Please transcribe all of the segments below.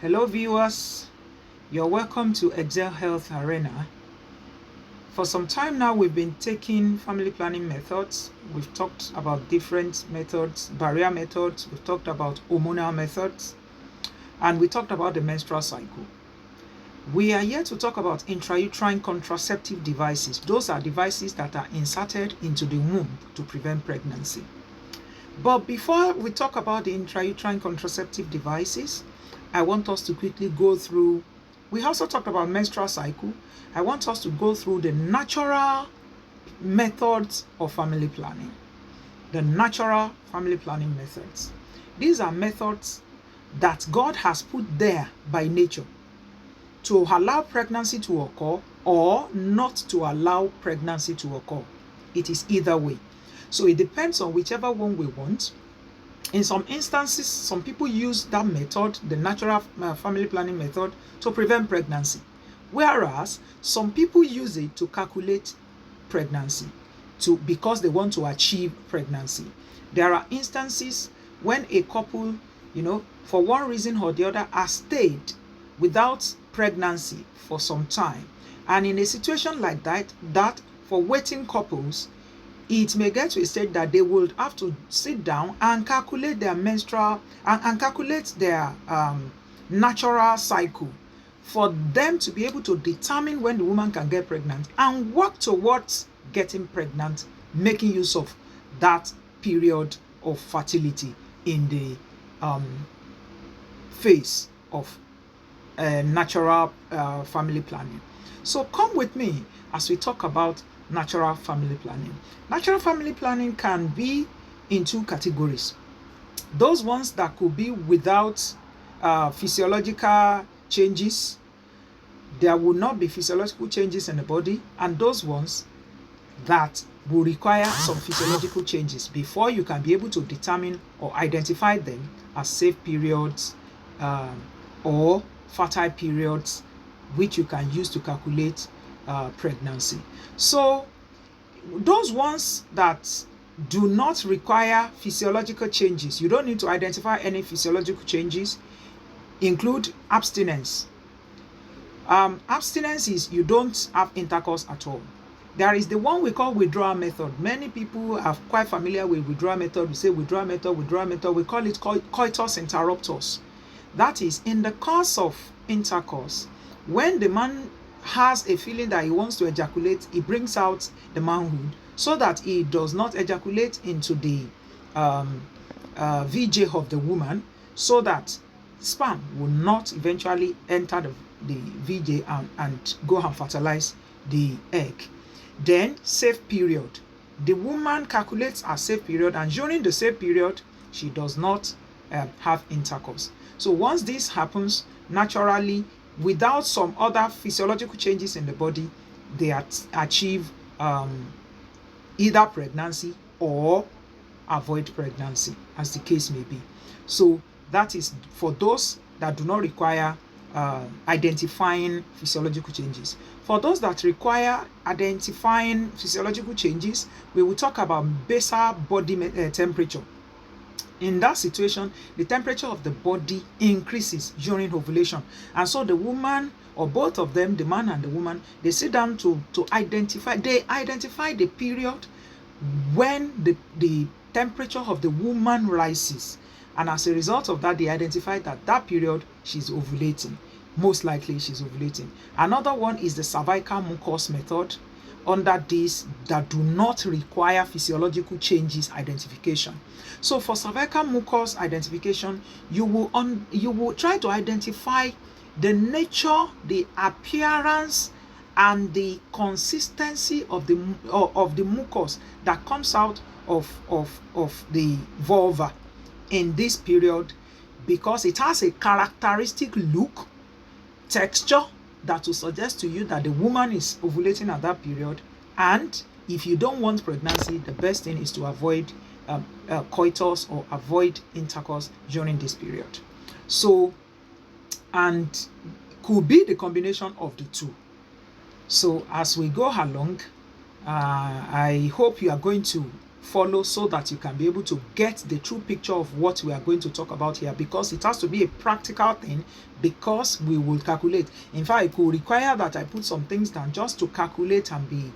Hello viewers, you're welcome to Excel Health Arena. For some time now, we've been taking family planning methods. We've talked about different methods, barrier methods, we've talked about hormonal methods, and we talked about the menstrual cycle. We are here to talk about intrauterine contraceptive devices. Those are devices that are inserted into the womb to prevent pregnancy. But before we talk about the intrauterine contraceptive devices, I want us to quickly go through, we also talked about menstrual cycle. I want us to go through the natural methods of family planning. The natural family planning methods. These are methods that God has put there by nature to allow pregnancy to occur or not to allow pregnancy to occur. It is either way. So it depends on whichever one we want. In some instances, some people use that method, the natural family planning method, to prevent pregnancy. Whereas some people use it to calculate pregnancy, because they want to achieve pregnancy. There are instances when a couple, for one reason or the other, has stayed without pregnancy for some time. And in a situation like that for waiting couples, it may get to a stage that they will have to sit down and calculate their menstrual and calculate their natural cycle for them to be able to determine when the woman can get pregnant and work towards getting pregnant, making use of that period of fertility in the phase of natural family planning. So come with me as we talk about natural family planning. Natural family planning can be in two categories. Those ones that could be without physiological changes, there will not be physiological changes in the body, and those ones that will require some physiological changes before you can be able to determine or identify them as safe periods or fertile periods, which you can use to calculate pregnancy. So those ones that do not require physiological changes, you don't need to identify any physiological changes, include abstinence. Abstinence is you don't have intercourse at all. There is the one we call withdrawal method. Many people are quite familiar with withdrawal method. We say withdrawal method. We call it coitus interruptus. That is, in the course of intercourse, when the man has a feeling that he wants to ejaculate, he brings out the manhood so that he does not ejaculate into the VJ of the woman, so that sperm will not eventually enter the VJ and go and fertilize the egg. Then safe period. The woman calculates a safe period, and during the safe period, she does not have intercourse. So once this happens, naturally, without some other physiological changes in the body, they achieve either pregnancy or avoid pregnancy, as the case may be. So that is for those that do not require identifying physiological changes. For those that require identifying physiological changes, we will talk about basal body temperature. In that situation, the temperature of the body increases during ovulation, and so the woman, or both of them, the man and the woman, they sit down to identify. They identify the period when the temperature of the woman rises, and as a result of that, they identify that period she's ovulating. Most likely she's ovulating. Another one is the cervical mucus method. Under this, that do not require physiological changes identification. So for cervical mucus identification, you will try to identify the nature, the appearance, and the consistency of the mucus that comes out of the vulva in this period, because it has a characteristic look, texture, that will suggest to you that the woman is ovulating at that period. And if you don't want pregnancy, the best thing is to avoid coitus or avoid intercourse during this period. So, and could be the combination of the two. So as we go along, I hope you are going to follow so that you can be able to get the true picture of what we are going to talk about here, because it has to be a practical thing, because we will calculate. In fact, it could require that I put some things down just to calculate and be,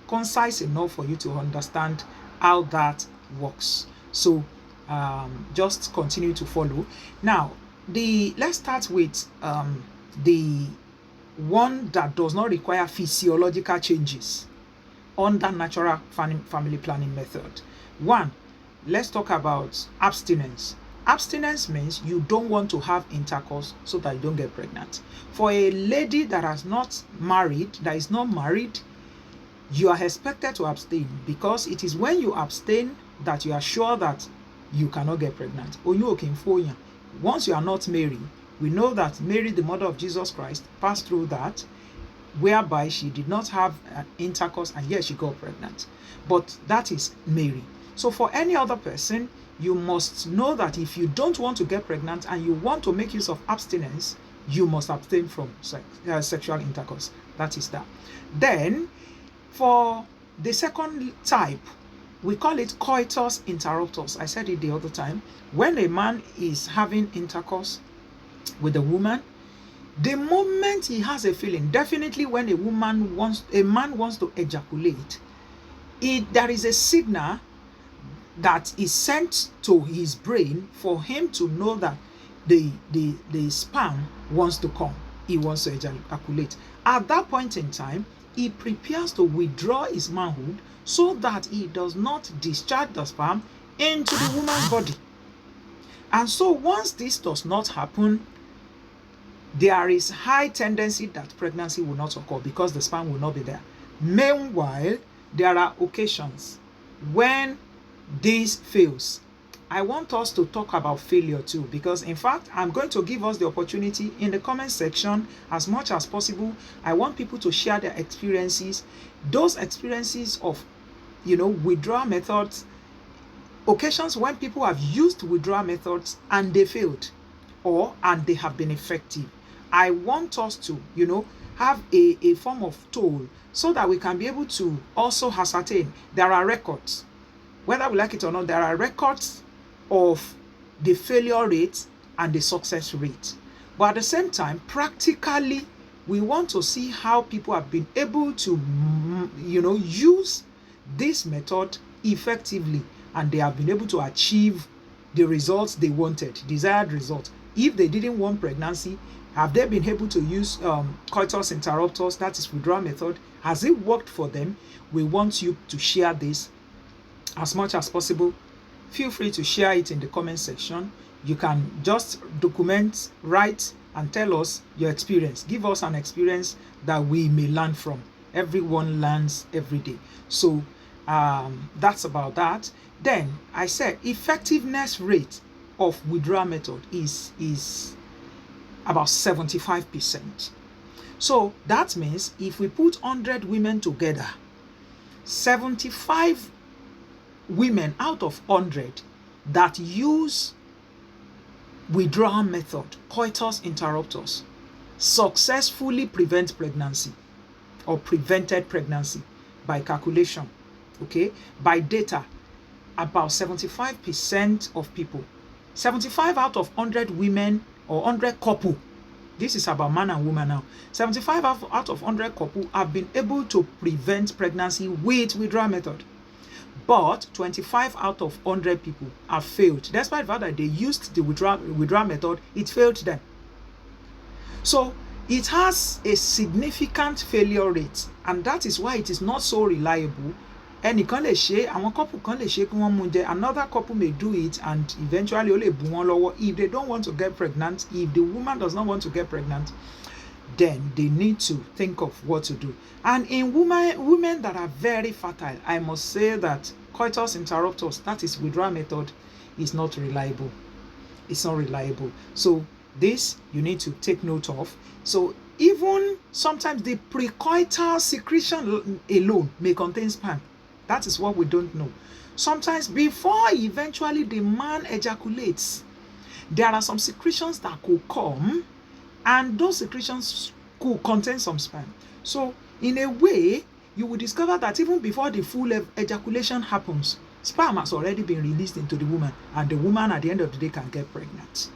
concise enough for you to understand how that works. So just continue to follow. Now, let's start with the one that does not require physiological changes under natural family planning method. One, let's talk about abstinence. Abstinence means you don't want to have intercourse so that you don't get pregnant. For a lady that is not married, you are expected to abstain, because it is when you abstain that you are sure that you cannot get pregnant. Once you are not married, we know that Mary, the mother of Jesus Christ, passed through that, whereby she did not have intercourse and yet she got pregnant. But that is Mary. So for any other person, you must know that if you don't want to get pregnant and you want to make use of abstinence, you must abstain from sexual intercourse. That is that. Then, for the second type, we call it Coitus interruptus. I said it the other time. When a man is having intercourse with a woman, the moment he has a feeling, definitely when a man wants to ejaculate, there is a signal that is sent to his brain for him to know that the sperm wants to come. He wants to ejaculate. At that point in time, he prepares to withdraw his manhood so that he does not discharge the sperm into the woman's body. And so once this does not happen, there is high tendency that pregnancy will not occur, because the sperm will not be there. Meanwhile, there are occasions when this fails. I want us to talk about failure too, because in fact, I'm going to give us the opportunity in the comment section as much as possible. I want people to share their experiences, those experiences of, withdrawal methods, occasions when people have used withdrawal methods and they failed, and they have been effective. I want us to, have a form of tool so that we can be able to also ascertain. There are records, whether we like it or not, there are records of the failure rate and the success rate. But at the same time, practically, we want to see how people have been able to, use this method effectively, and they have been able to achieve the results they wanted, desired results. If they didn't want pregnancy, have they been able to use coitus interruptus, that is withdrawal method? Has it worked for them? We want you to share this as much as possible. Feel free to share it in the comment section. You can just document, write, and tell us your experience. Give us an experience that we may learn from. Everyone learns every day. So that's about that. Then I said effectiveness rate of withdrawal method is about 75%. So that means if we put 100 women together, 75 women out of 100 that use withdrawal method, coitus interruptus, successfully prevent pregnancy or prevented pregnancy by calculation, okay, by data. About 75% of people, 75 out of 100 women or 100 couple, this is about man and woman now, 75 out of 100 couple have been able to prevent pregnancy with withdrawal method. But 25 out of 100 people have failed. Despite the fact that they used the withdrawal method, it failed them. So it has a significant failure rate, and that is why it is not so reliable. Ẹnìkan lè ṣe, àwọn couple kan lè ṣe kí wọ́n mú jẹ, another couple may do it and eventually ó lè bù wọ́n lọ́wọ́. If they don't want to get pregnant, if the woman does not want to get pregnant, then they need to think of what to do. And in women that are very fertile, I must say that coitus interruptus, that is withdrawal method, is not reliable. It's not reliable. So this you need to take note of. So even sometimes the precoital secretion alone may contain sperm. That is what we don't know. Sometimes before eventually the man ejaculates, there are some secretions that could come, and those secretions could contain some sperm. So in a way, you will discover that even before the full ejaculation happens, Sperm has already been released into the woman, and the woman at the end of the day can get pregnant.